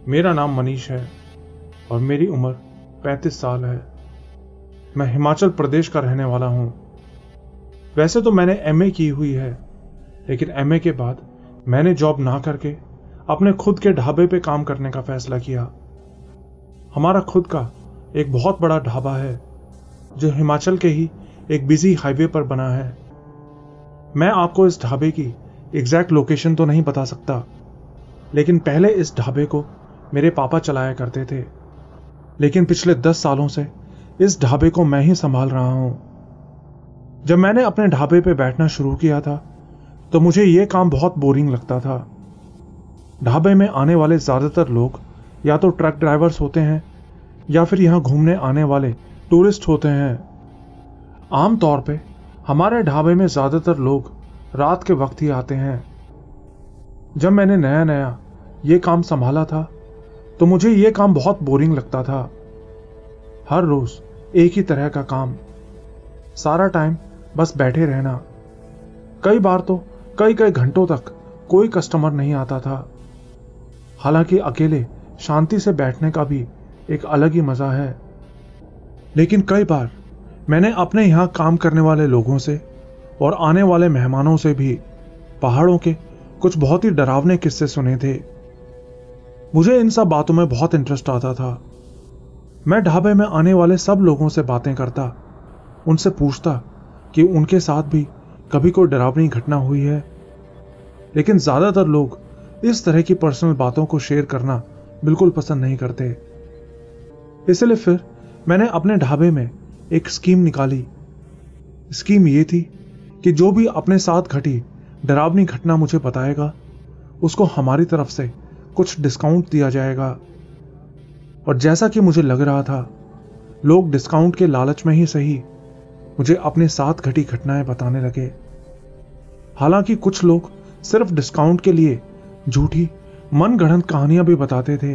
मेरा नाम मनीष है और मेरी उम्र 35 साल है। मैं हिमाचल प्रदेश का रहने वाला हूं। वैसे तो मैंने एमए की हुई है, लेकिन एमए के बाद मैंने जॉब ना करके अपने खुद के ढाबे पे काम करने का फैसला किया। हमारा खुद का एक बहुत बड़ा ढाबा है जो हिमाचल के ही एक बिजी हाईवे पर बना है। मैं आपको इस ढाबे की एग्जैक्ट लोकेशन तो नहीं बता सकता, लेकिन पहले इस ढाबे को मेरे पापा चलाया करते थे, लेकिन पिछले 10 सालों से इस ढाबे को मैं ही संभाल रहा हूं। जब मैंने अपने ढाबे पे बैठना शुरू किया था तो मुझे यह काम बहुत बोरिंग लगता था। ढाबे में आने वाले ज्यादातर लोग या तो ट्रक ड्राइवर्स होते हैं या फिर यहां घूमने आने वाले टूरिस्ट होते हैं। आमतौर पे हमारे ढाबे में ज्यादातर लोग रात के वक्त ही आते हैं। जब मैंने नया नया ये काम संभाला था तो मुझे ये काम बहुत बोरिंग लगता था। हर रोज एक ही तरह का काम, सारा टाइम बस बैठे रहना। कई बार तो कई घंटों तक कोई कस्टमर नहीं आता था। हालांकि अकेले शांति से बैठने का भी एक अलग ही मजा है, लेकिन कई बार मैंने अपने यहां काम करने वाले लोगों से और आने वाले मेहमानों से भी पहाड़ों के कुछ बहुत ही डरावने किस्से सुने थे। मुझे इन सब बातों में बहुत इंटरेस्ट आता था। मैं ढाबे में आने वाले सब लोगों से बातें करता, उनसे पूछता कि उनके साथ भी कभी कोई डरावनी घटना हुई है, लेकिन ज्यादातर लोग इस तरह की पर्सनल बातों को शेयर करना बिल्कुल पसंद नहीं करते। इसलिए फिर मैंने अपने ढाबे में एक स्कीम निकाली। स्कीम ये थी कि जो भी अपने साथ घटी डरावनी घटना मुझे बताएगा, उसको हमारी तरफ से कुछ डिस्काउंट दिया जाएगा। और जैसा कि मुझे लग रहा था, लोग डिस्काउंट के लालच में ही सही मुझे अपने साथ घटी घटनाएं बताने लगे। हालांकि कुछ लोग सिर्फ डिस्काउंट के लिए झूठी मनगढ़ंत कहानियां भी बताते थे,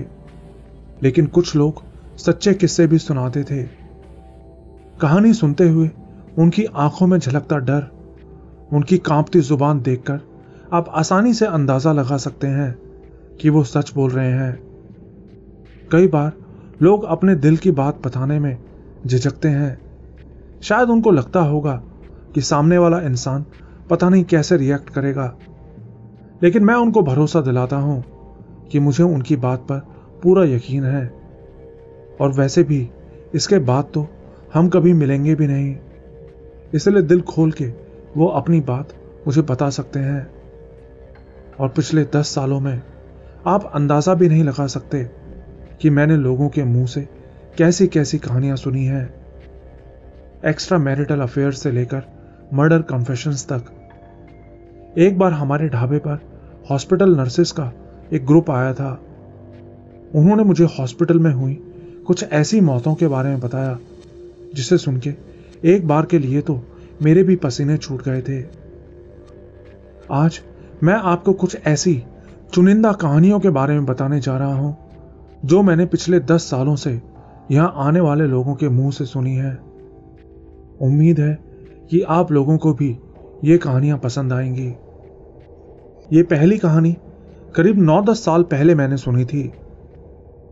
लेकिन कुछ लोग सच्चे किस्से भी सुनाते थे। कहानी सुनते हुए उनकी आंखों में झलकता डर, उनकी कांपती जुबान देखकर आप आसानी से अंदाजा लगा सकते हैं कि वो सच बोल रहे हैं। कई बार लोग अपने दिल की बात बताने में झिझकते हैं। शायद उनको लगता होगा कि सामने वाला इंसान पता नहीं कैसे रिएक्ट करेगा, लेकिन मैं उनको भरोसा दिलाता हूं कि मुझे उनकी बात पर पूरा यकीन है। और वैसे भी इसके बाद तो हम कभी मिलेंगे भी नहीं, इसलिए दिल खोल के वो अपनी बात मुझे बता सकते हैं। और पिछले 10 सालों में आप अंदाजा भी नहीं लगा सकते कि मैंने लोगों के मुंह से कैसी कैसी कहानियां सुनी हैं। एक्स्ट्रा मैरिटल अफेयर से लेकर मर्डर कन्फेशंस तक। एक बार हमारे ढाबे पर हॉस्पिटल नर्सेस का एक ग्रुप आया था। उन्होंने मुझे हॉस्पिटल में हुई कुछ ऐसी मौतों के बारे में बताया जिसे सुन के एक बार के लिए तो मेरे भी पसीने छूट गए थे। आज मैं आपको कुछ ऐसी चुनिंदा कहानियों के बारे में बताने जा रहा हूं जो मैंने पिछले 10 सालों से यहां आने वाले लोगों के मुंह से सुनी है। उम्मीद है कि आप लोगों को भी ये कहानियां पसंद आएंगी। ये पहली कहानी करीब 9-10 साल पहले मैंने सुनी थी।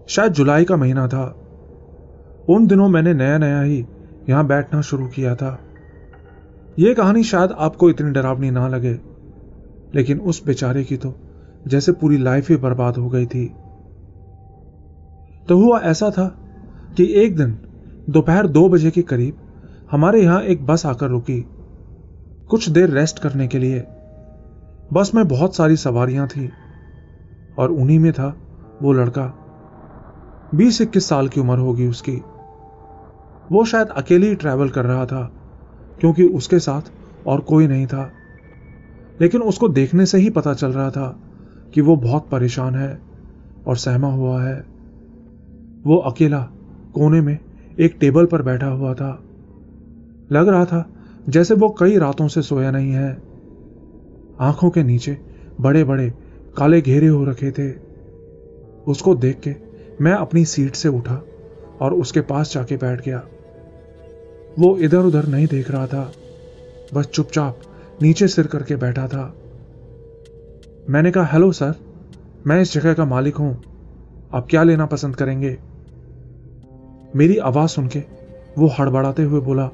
शायद जुलाई का महीना था। उन दिनों मैंने नया नया ही यहां बैठना शुरू किया था। यह कहानी शायद आपको इतनी डरावनी ना लगे, लेकिन उस बेचारे की तो जैसे पूरी लाइफ ही बर्बाद हो गई थी। तो हुआ ऐसा था कि एक दिन दोपहर 2 बजे के करीब हमारे यहां एक बस आकर रुकी कुछ देर रेस्ट करने के लिए। बस में बहुत सारी सवारियां थी और उन्हीं में था वो लड़का। 20-21 साल की उम्र होगी उसकी। वो शायद अकेले ही ट्रैवल कर रहा था क्योंकि उसके साथ और कोई नहीं था, लेकिन उसको देखने से ही पता चल रहा था कि वो बहुत परेशान है और सहमा हुआ है। वो अकेला कोने में एक टेबल पर बैठा हुआ था। लग रहा था जैसे वो कई रातों से सोया नहीं है। आंखों के नीचे बड़े बड़े काले घेरे हो रखे थे। उसको देख के मैं अपनी सीट से उठा और उसके पास जाके बैठ गया। वो इधर उधर नहीं देख रहा था, बस चुपचाप नीचे सिर करके बैठा था। मैंने कहा, हेलो सर, मैं इस जगह का मालिक हूं। आप क्या लेना पसंद करेंगे? मेरी आवाज सुन के वो हड़बड़ाते हुए बोला,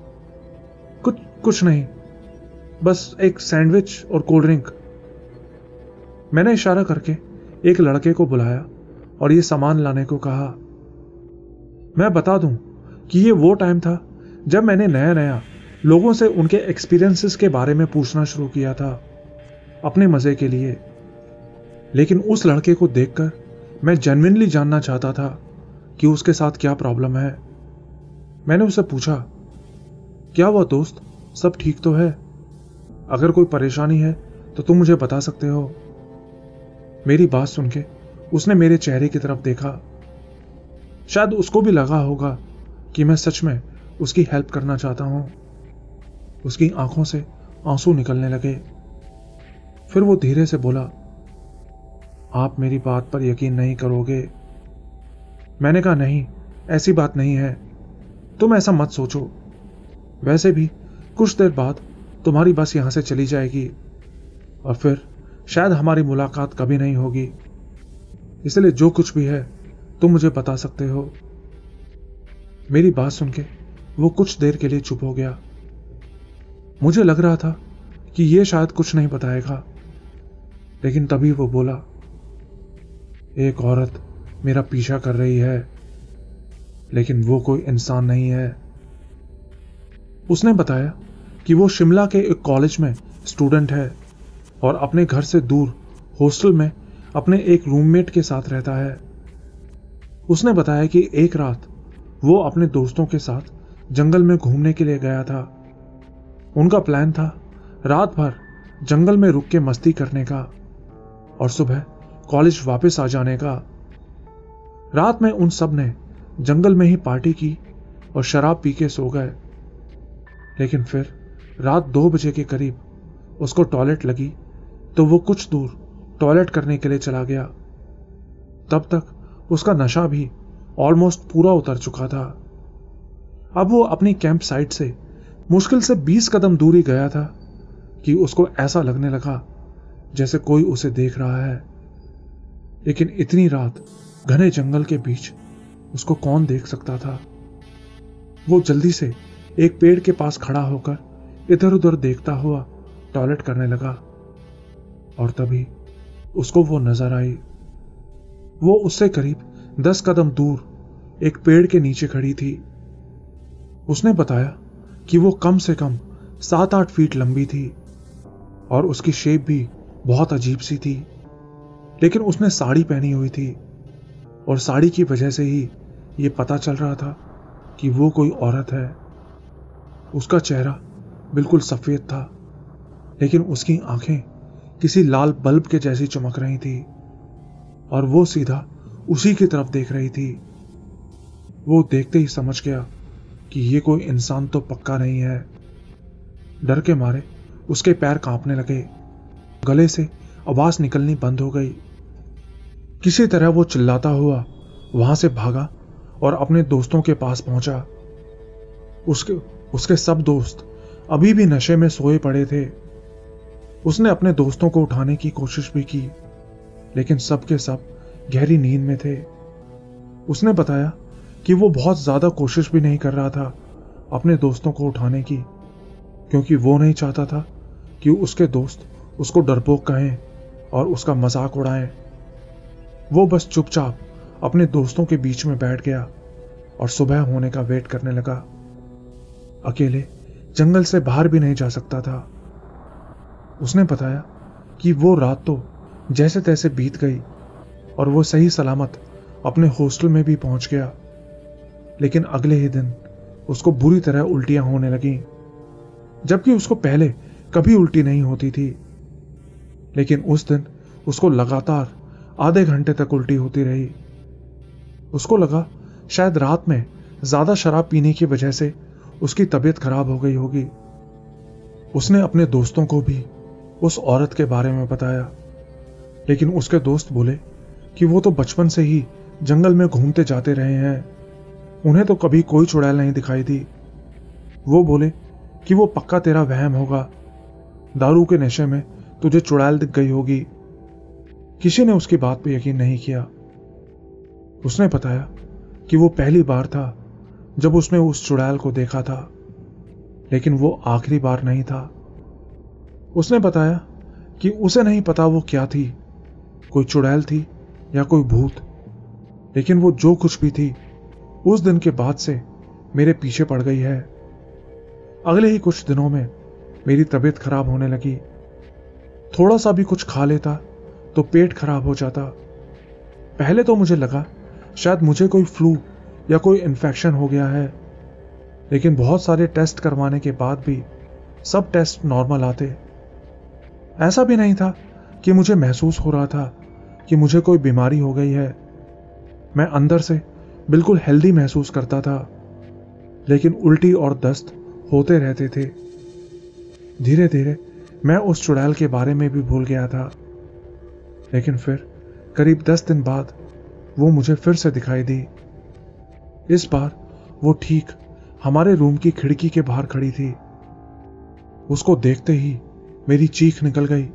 कुछ नहीं, बस एक सैंडविच और कोल्ड ड्रिंक। मैंने इशारा करके एक लड़के को बुलाया और ये सामान लाने को कहा। मैं बता दूं कि ये वो टाइम था जब मैंने नया नया लोगों से उनके एक्सपीरियंसेस के बारे में पूछना शुरू किया था, अपने मजे के लिए। लेकिन उस लड़के को देखकर मैं जेन्युइनली जानना चाहता था कि उसके साथ क्या प्रॉब्लम है। मैंने उससे पूछा, क्या हुआ दोस्त, सब ठीक तो है? अगर कोई परेशानी है तो तुम मुझे बता सकते हो। मेरी बात सुन के उसने मेरे चेहरे की तरफ देखा। शायद उसको भी लगा होगा कि मैं सच में उसकी हेल्प करना चाहता हूं। उसकी आंखों से आंसू निकलने लगे। फिर वो धीरे से बोला, आप मेरी बात पर यकीन नहीं करोगे। मैंने कहा, नहीं, ऐसी बात नहीं है, तुम ऐसा मत सोचो। वैसे भी कुछ देर बाद तुम्हारी बस यहां से चली जाएगी और फिर शायद हमारी मुलाकात कभी नहीं होगी, इसलिए जो कुछ भी है तुम मुझे बता सकते हो। मेरी बात सुन के वो कुछ देर के लिए चुप हो गया। मुझे लग रहा था कि ये शायद कुछ नहीं बताएगा, लेकिन तभी वो बोला, एक औरत मेरा पीछा कर रही है, लेकिन वो कोई इंसान नहीं है। उसने बताया कि वो शिमला के एक कॉलेज में स्टूडेंट है और अपने घर से दूर हॉस्टल में अपने एक रूममेट के साथ रहता है। उसने बताया कि एक रात वो अपने दोस्तों के साथ जंगल में घूमने के लिए गया था। उनका प्लान था रात भर जंगल में रुक के मस्ती करने का और सुबह कॉलेज वापस आ जाने का। रात में उन सब ने जंगल में ही पार्टी की और शराब पी के सो गए। लेकिन फिर रात 2 बजे के करीब उसको टॉयलेट लगी तो वो कुछ दूर टॉयलेट करने के लिए चला गया। तब तक उसका नशा भी ऑलमोस्ट पूरा उतर चुका था। अब वो अपनी कैंप साइट से मुश्किल से 20 कदम दूर ही गया था कि उसको ऐसा लगने लगा जैसे कोई उसे देख रहा है। लेकिन इतनी रात घने जंगल के बीच उसको कौन देख सकता था? वो जल्दी से एक पेड़ के पास खड़ा होकर इधर उधर देखता हुआ टॉयलेट करने लगा और तभी उसको वो नजर आई। वो उससे करीब 10 कदम दूर एक पेड़ के नीचे खड़ी थी। उसने बताया कि वो कम से कम 7-8 फीट लंबी थी और उसकी शेप भी बहुत अजीब सी थी। लेकिन उसने साड़ी पहनी हुई थी और साड़ी की वजह से ही ये पता चल रहा था कि वो कोई औरत है। उसका चेहरा बिल्कुल सफेद था, लेकिन उसकी आंखें किसी लाल बल्ब के जैसी चमक रही थी और वो सीधा उसी की तरफ देख रही थी। वो देखते ही समझ गया कि ये कोई इंसान तो पक्का नहीं है। डर के मारे उसके पैर कांपने लगे, गले से आवाज निकलनी बंद हो गई। किसी तरह वो चिल्लाता हुआ वहां से भागा और अपने दोस्तों के पास पहुंचा। उसके सब दोस्त अभी भी नशे में सोए पड़े थे। उसने अपने दोस्तों को उठाने की कोशिश भी की, लेकिन सब के सब गहरी नींद में थे। उसने बताया कि वो बहुत ज्यादा कोशिश भी नहीं कर रहा था अपने दोस्तों को उठाने की, क्योंकि वो नहीं चाहता था कि उसके दोस्त उसको डरपोक कहें और उसका मजाक उड़ाएं। वो बस चुपचाप अपने दोस्तों के बीच में बैठ गया और सुबह होने का वेट करने लगा। अकेले जंगल से बाहर भी नहीं जा सकता था। उसने बताया कि वो रात तो जैसे तैसे बीत गई और वो सही सलामत अपने हॉस्टल में भी पहुंच गया। लेकिन अगले ही दिन उसको बुरी तरह उल्टियां होने लगीं, जबकि उसको पहले कभी उल्टी नहीं होती थी। लेकिन उस दिन उसको लगातार आधे घंटे तक उल्टी होती रही। उसको लगा शायद रात में ज्यादा शराब पीने की वजह से उसकी तबीयत खराब हो गई होगी। उसने अपने दोस्तों को भी उस औरत के बारे में बताया, लेकिन उसके दोस्त बोले कि वो तो बचपन से ही जंगल में घूमते जाते रहे हैं, उन्हें तो कभी कोई चुड़ैल नहीं दिखाई दी। वो बोले कि वो पक्का तेरा वहम होगा, दारू के नशे में तुझे चुड़ैल दिख गई होगी। किसी ने उसकी बात पे यकीन नहीं किया। उसने बताया कि वो पहली बार था जब उसने उस चुड़ैल को देखा था, लेकिन वो आखिरी बार नहीं था। उसने बताया कि उसे नहीं पता वो क्या थी, कोई चुड़ैल थी या कोई भूत, लेकिन वो जो कुछ भी थी उस दिन के बाद से मेरे पीछे पड़ गई है। अगले ही कुछ दिनों में मेरी तबीयत खराब होने लगी। थोड़ा सा भी कुछ खा लेता तो पेट खराब हो जाता। पहले तो मुझे लगा शायद मुझे कोई फ्लू या कोई इन्फेक्शन हो गया है, लेकिन बहुत सारे टेस्ट करवाने के बाद भी सब टेस्ट नॉर्मल आते। ऐसा भी नहीं था कि मुझे महसूस हो रहा था कि मुझे कोई बीमारी हो गई है। मैं अंदर से बिल्कुल हेल्दी महसूस करता था, लेकिन उल्टी और दस्त होते रहते थे। धीरे धीरे मैं उस चुड़ैल के बारे में भी भूल गया था, लेकिन फिर करीब 10 दिन बाद वो मुझे फिर से दिखाई दी। इस बार वो ठीक हमारे रूम की खिड़की के बाहर खड़ी थी। उसको देखते ही मेरी चीख निकल गई।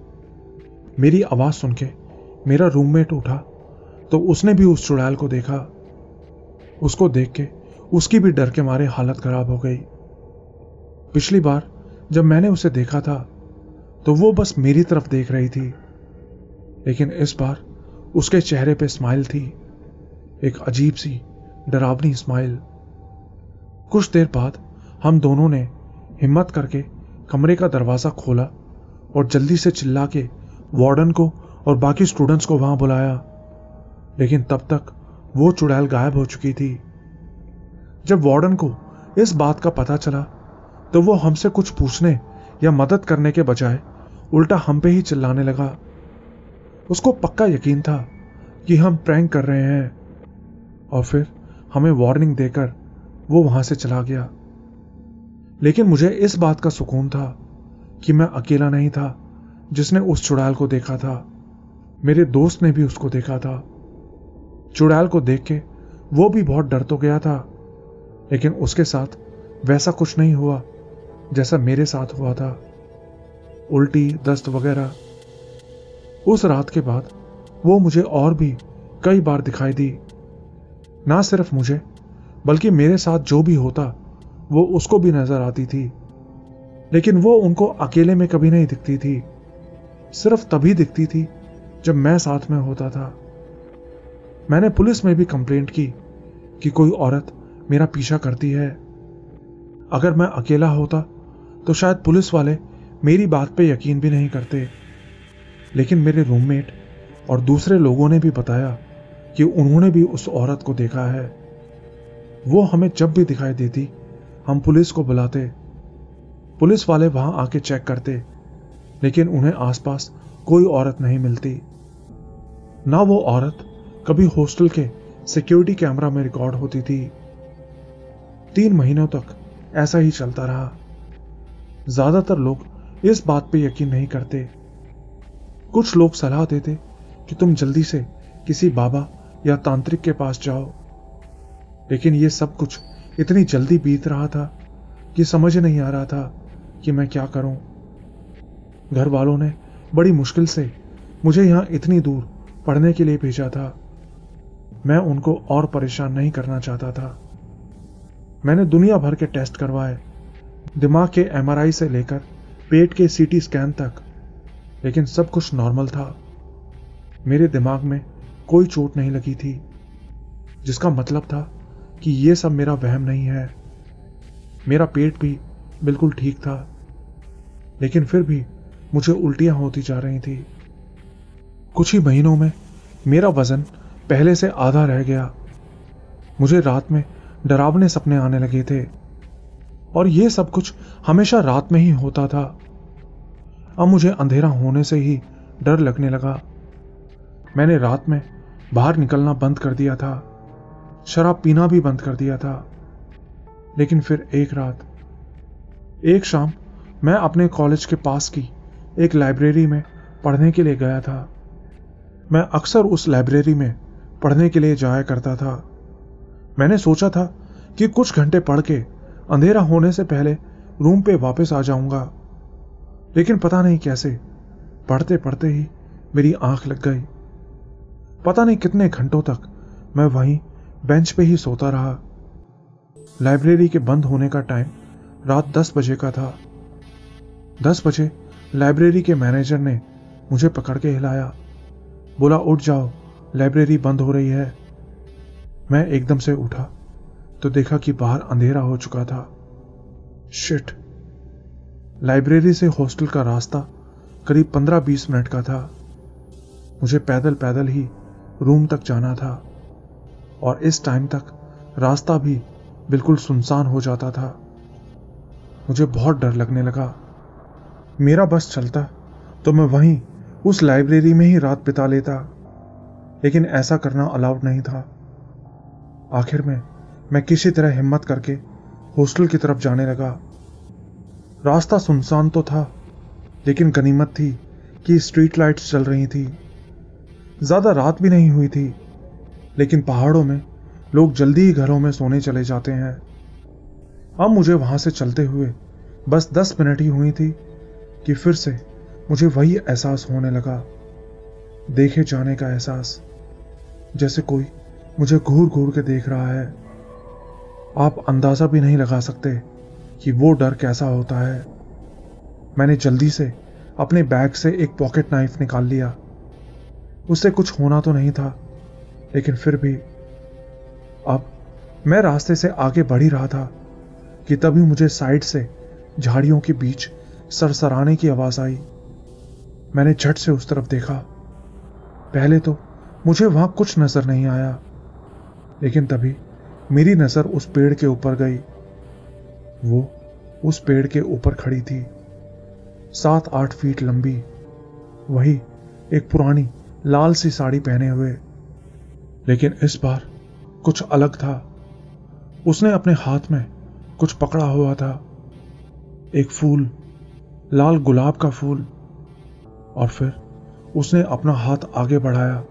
मेरी आवाज सुन के मेरा रूममेट उठा तो उसने भी उस चुड़ैल को देखा। उसको देख के उसकी भी डर के मारे हालत खराब हो गई। पिछली बार जब मैंने उसे देखा था तो वो बस मेरी तरफ देख रही थी, लेकिन इस बार उसके चेहरे पे स्माइल थी, एक अजीब सी डरावनी स्माइल। कुछ देर बाद हम दोनों ने हिम्मत करके कमरे का दरवाजा खोला और जल्दी से चिल्ला के वार्डन को और बाकी स्टूडेंट्स को वहां बुलाया, लेकिन तब तक वो चुड़ैल गायब हो चुकी थी। जब वार्डन को इस बात का पता चला तो वो हमसे कुछ पूछने या मदद करने के बजाय उल्टा हम पे ही चिल्लाने लगा। उसको पक्का यकीन था कि हम प्रैंक कर रहे हैं, और फिर हमें वार्निंग देकर वो वहां से चला गया। लेकिन मुझे इस बात का सुकून था कि मैं अकेला नहीं था जिसने उस चुड़ैल को देखा था। मेरे दोस्त ने भी उसको देखा था। चुड़ैल को देख के वो भी बहुत डर तो गया था, लेकिन उसके साथ वैसा कुछ नहीं हुआ जैसा मेरे साथ हुआ था, उल्टी दस्त वगैरह। उस रात के बाद वो मुझे और भी कई बार दिखाई दी। ना सिर्फ मुझे बल्कि मेरे साथ जो भी होता वो उसको भी नजर आती थी, लेकिन वो उनको अकेले में कभी नहीं दिखती थी। सिर्फ तभी दिखती थी जब मैं साथ में होता था। मैंने पुलिस में भी कंप्लेंट की कि कोई औरत मेरा पीछा करती है। अगर मैं अकेला होता तो शायद पुलिस वाले मेरी बात पे यकीन भी नहीं करते, लेकिन मेरे रूममेट और दूसरे लोगों ने भी बताया कि उन्होंने भी उस औरत को देखा है। वो हमें जब भी दिखाई देती हम पुलिस को बुलाते। पुलिस वाले वहां आके चेक करते, लेकिन उन्हें आसपास कोई औरत नहीं मिलती। ना वो औरत कभी हॉस्टल के सिक्योरिटी कैमरा में रिकॉर्ड होती थी। 3 महीनों तक ऐसा ही चलता रहा। ज्यादातर लोग इस बात पे यकीन नहीं करते। कुछ लोग सलाह देते कि तुम जल्दी से किसी बाबा या तांत्रिक के पास जाओ, लेकिन ये सब कुछ इतनी जल्दी बीत रहा था कि समझ नहीं आ रहा था कि मैं क्या करूं। घर वालों ने बड़ी मुश्किल से मुझे यहां इतनी दूर पढ़ने के लिए भेजा था। मैं उनको और परेशान नहीं करना चाहता था। मैंने दुनिया भर के टेस्ट करवाए, दिमाग के MRI से लेकर पेट के CT स्कैन तक, लेकिन सब कुछ नॉर्मल था। मेरे दिमाग में कोई चोट नहीं लगी थी, जिसका मतलब था कि यह सब मेरा वहम नहीं है। मेरा पेट भी बिल्कुल ठीक था, लेकिन फिर भी मुझे उल्टियां होती जा रही थी। कुछ ही महीनों में मेरा वजन पहले से आधा रह गया। मुझे रात में डरावने सपने आने लगे थे, और यह सब कुछ हमेशा रात में ही होता था। अब मुझे अंधेरा होने से ही डर लगने लगा। मैंने रात में बाहर निकलना बंद कर दिया था, शराब पीना भी बंद कर दिया था। लेकिन फिर एक शाम मैं अपने कॉलेज के पास की एक लाइब्रेरी में पढ़ने के लिए गया था। मैं अक्सर उस लाइब्रेरी में पढ़ने के लिए जाया करता था। मैंने सोचा था कि कुछ घंटे पढ़ के अंधेरा होने से पहले रूम पे वापस आ जाऊंगा, लेकिन पता नहीं कैसे पढ़ते पढ़ते ही मेरी आंख लग गई। पता नहीं कितने घंटों तक मैं वहीं बेंच पे ही सोता रहा। लाइब्रेरी के बंद होने का टाइम रात 10 बजे का था। 10 बजे लाइब्रेरी के मैनेजर ने मुझे पकड़ के हिलाया, बोला उठ जाओ, लाइब्रेरी बंद हो रही है। मैं एकदम से उठा तो देखा कि बाहर अंधेरा हो चुका था। शिट। लाइब्रेरी से हॉस्टल का रास्ता करीब 15-20 मिनट का था। मुझे पैदल पैदल ही रूम तक जाना था और इस टाइम तक रास्ता भी बिल्कुल सुनसान हो जाता था। मुझे बहुत डर लगने लगा। मेरा बस चलता तो मैं वहीं उस लाइब्रेरी में ही रात बिता लेता, लेकिन ऐसा करना अलाउड नहीं था। आखिर में मैं किसी तरह हिम्मत करके हॉस्टल की तरफ जाने लगा। रास्ता सुनसान तो था, लेकिन गनीमत थी कि स्ट्रीट लाइट्स चल रही थी। ज्यादा रात भी नहीं हुई थी, लेकिन पहाड़ों में लोग जल्दी ही घरों में सोने चले जाते हैं। अब मुझे वहां से चलते हुए बस 10 मिनट ही हुई थी कि फिर से मुझे वही एहसास होने लगा, देखे जाने का एहसास, जैसे कोई मुझे घूर घूर के देख रहा है। आप अंदाजा भी नहीं लगा सकते कि वो डर कैसा होता है। मैंने जल्दी से अपने बैग से एक पॉकेट नाइफ निकाल लिया। उससे कुछ होना तो नहीं था, लेकिन फिर भी। अब मैं रास्ते से आगे बढ़ ही रहा था कि तभी मुझे साइड से झाड़ियों के बीच सरसराने की आवाज आई। मैंने झट से उस तरफ देखा। पहले तो मुझे वहां कुछ नजर नहीं आया, लेकिन तभी मेरी नजर उस पेड़ के ऊपर गई। वो उस पेड़ के ऊपर खड़ी थी, 7-8 फीट लंबी, वही एक पुरानी लाल सी साड़ी पहने हुए। लेकिन इस बार कुछ अलग था। उसने अपने हाथ में कुछ पकड़ा हुआ था, एक फूल, लाल गुलाब का फूल। और फिर उसने अपना हाथ आगे बढ़ाया,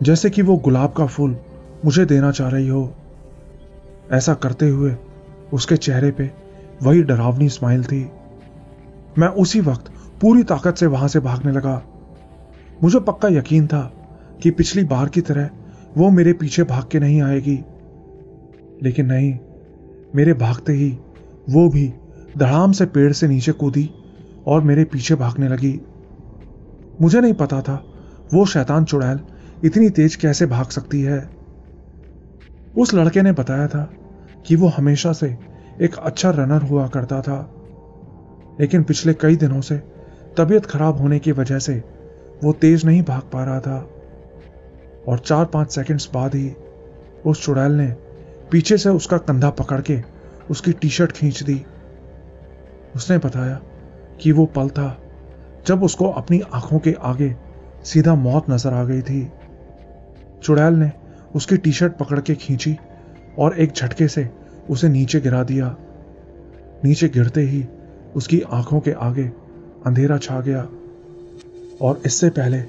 जैसे कि वो गुलाब का फूल मुझे देना चाह रही हो। ऐसा करते हुए उसके चेहरे पे वही डरावनी स्माइल थी। मैं उसी वक्त पूरी ताकत से वहां से भागने लगा। मुझे पक्का यकीन था कि पिछली बार की तरह वो मेरे पीछे भाग के नहीं आएगी, लेकिन नहीं, मेरे भागते ही वो भी धड़ाम से पेड़ से नीचे कूदी और मेरे पीछे भागने लगी। मुझे नहीं पता था वो शैतान चुड़ैल इतनी तेज कैसे भाग सकती है। उस लड़के ने बताया था कि वो हमेशा से एक अच्छा रनर हुआ करता था, लेकिन पिछले कई दिनों से तबीयत खराब होने की वजह से वो तेज नहीं भाग पा रहा था। और 4-5 सेकंड्स बाद ही उस चुड़ैल ने पीछे से उसका कंधा पकड़ के उसकी टी-शर्ट खींच दी। उसने बताया कि वो पल था जब उसको अपनी आंखों के आगे सीधा मौत नजर आ गई थी। चुड़ैल ने उसकी टी-शर्ट पकड़ के खींची और एक झटके से उसे नीचे गिरा दिया। नीचे गिरते ही उसकी आंखों के आगे अंधेरा छा गया, और इससे पहले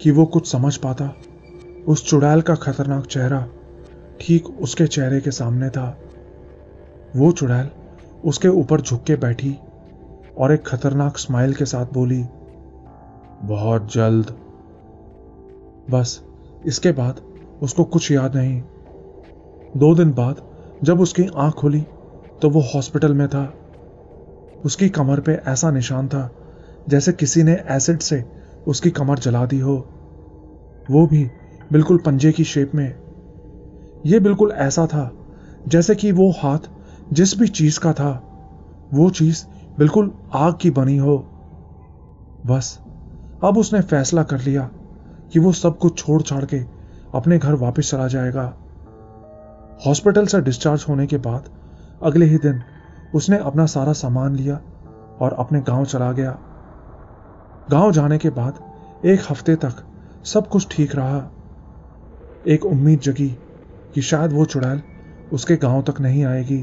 कि वो कुछ समझ पाता, उस चुड़ैल का खतरनाक चेहरा ठीक उसके चेहरे के सामने था। वो चुड़ैल उसके ऊपर झुक के बैठी और एक खतरनाक स्माइल के साथ बोली, बहुत जल्द। बस इसके बाद उसको कुछ याद नहीं। 2 दिन बाद जब उसकी आंख खुली तो वो हॉस्पिटल में था। उसकी कमर पे ऐसा निशान था जैसे किसी ने एसिड से उसकी कमर जला दी हो, वो भी बिल्कुल पंजे की शेप में। ये बिल्कुल ऐसा था जैसे कि वो हाथ जिस भी चीज का था, वो चीज बिल्कुल आग की बनी हो। बस अब उसने फैसला कर लिया कि वो सब कुछ छोड़ छाड़ के अपने घर वापस चला जाएगा। हॉस्पिटल से डिस्चार्ज होने के बाद अगले ही दिन उसने अपना सारा सामान लिया और अपने गांव चला गया। गांव जाने के बाद 1 हफ्ते तक सब कुछ ठीक रहा। एक उम्मीद जगी कि शायद वो चुड़ैल उसके गांव तक नहीं आएगी।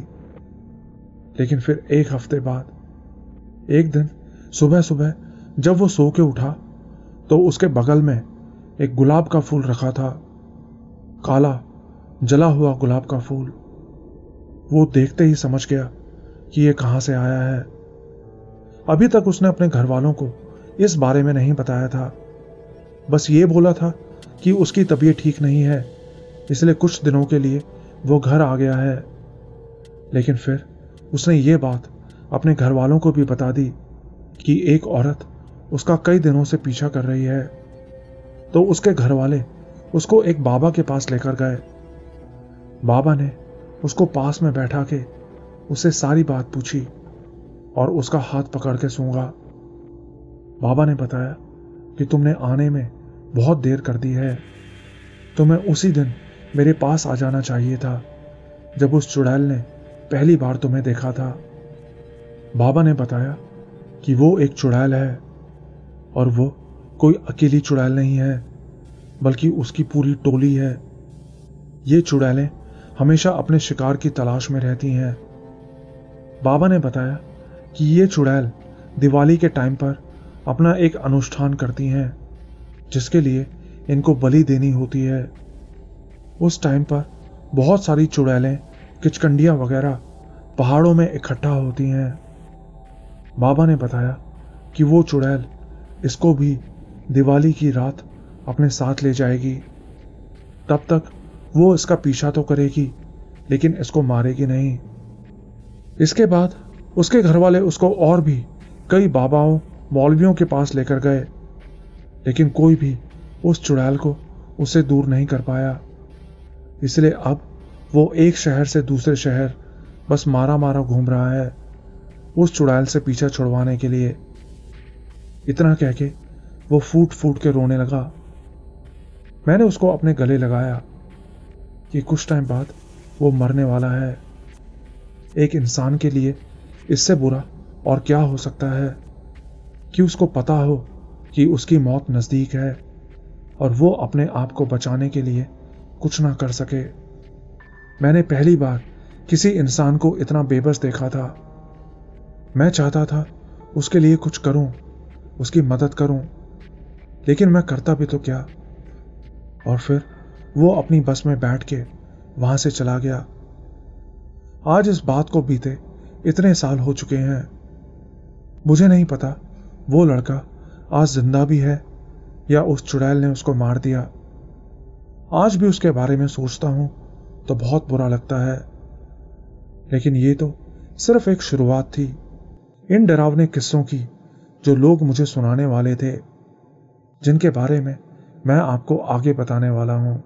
लेकिन फिर 1 हफ्ते बाद एक दिन सुबह सुबह जब वो सो के उठा तो उसके बगल में एक गुलाब का फूल रखा था, काला जला हुआ गुलाब का फूल। वो देखते ही समझ गया कि ये कहां से आया है। अभी तक उसने अपने घर वालों को इस बारे में नहीं बताया था, बस ये बोला था कि उसकी तबीयत ठीक नहीं है इसलिए कुछ दिनों के लिए वो घर आ गया है। लेकिन फिर उसने ये बात अपने घर वालों को भी बता दी कि एक औरत उसका कई दिनों से पीछा कर रही है। तो उसके घर वाले उसको एक बाबा के पास लेकर गए। बाबा ने उसको पास में बैठा के उससे सारी बात पूछी और उसका हाथ पकड़ के सूंघा। बाबा ने बताया कि तुमने आने में बहुत देर कर दी है। तुम्हें उसी दिन मेरे पास आ जाना चाहिए था जब उस चुड़ैल ने पहली बार तुम्हें देखा था। बाबा ने बताया कि वो एक चुड़ैल है और वो कोई अकेली चुड़ैल नहीं है, बल्कि उसकी पूरी टोली है। ये चुड़ैलें हमेशा अपने शिकार की तलाश में रहती हैं। बाबा ने बताया कि ये चुड़ैल दिवाली के टाइम पर अपना एक अनुष्ठान करती हैं, जिसके लिए इनको बलि देनी होती है। उस टाइम पर बहुत सारी चुड़ैलें, किचकंडियां वगैरह पहाड़ों में इकट्ठा होती हैं। बाबा ने बताया कि वो चुड़ैल इसको भी दिवाली की रात अपने साथ ले जाएगी। तब तक वो इसका पीछा तो करेगी, लेकिन इसको मारेगी नहीं। इसके बाद उसके घर वाले उसको और भी कई बाबाओं, मौलवियों के पास लेकर गए, लेकिन कोई भी उस चुड़ैल को उससे दूर नहीं कर पाया। इसलिए अब वो एक शहर से दूसरे शहर बस मारा मारा घूम रहा है उस चुड़ैल से पीछा छुड़वाने के लिए। इतना कह के वो फूट फूट के रोने लगा। मैंने उसको अपने गले लगाया कि कुछ टाइम बाद वो मरने वाला है। एक इंसान के लिए इससे बुरा और क्या हो सकता है कि उसको पता हो कि उसकी मौत नजदीक है और वो अपने आप को बचाने के लिए कुछ ना कर सके। मैंने पहली बार किसी इंसान को इतना बेबस देखा था। मैं चाहता था उसके लिए कुछ करूं, उसकी मदद करूं, लेकिन मैं करता भी तो क्या। और फिर वो अपनी बस में बैठ के वहां से चला गया। आज इस बात को बीते इतने साल हो चुके हैं। मुझे नहीं पता वो लड़का आज जिंदा भी है या उस चुड़ैल ने उसको मार दिया। आज भी उसके बारे में सोचता हूं तो बहुत बुरा लगता है। लेकिन ये तो सिर्फ एक शुरुआत थी इन डरावने किस्सों की जो लोग मुझे सुनाने वाले थे, जिनके बारे में मैं आपको आगे बताने वाला हूं।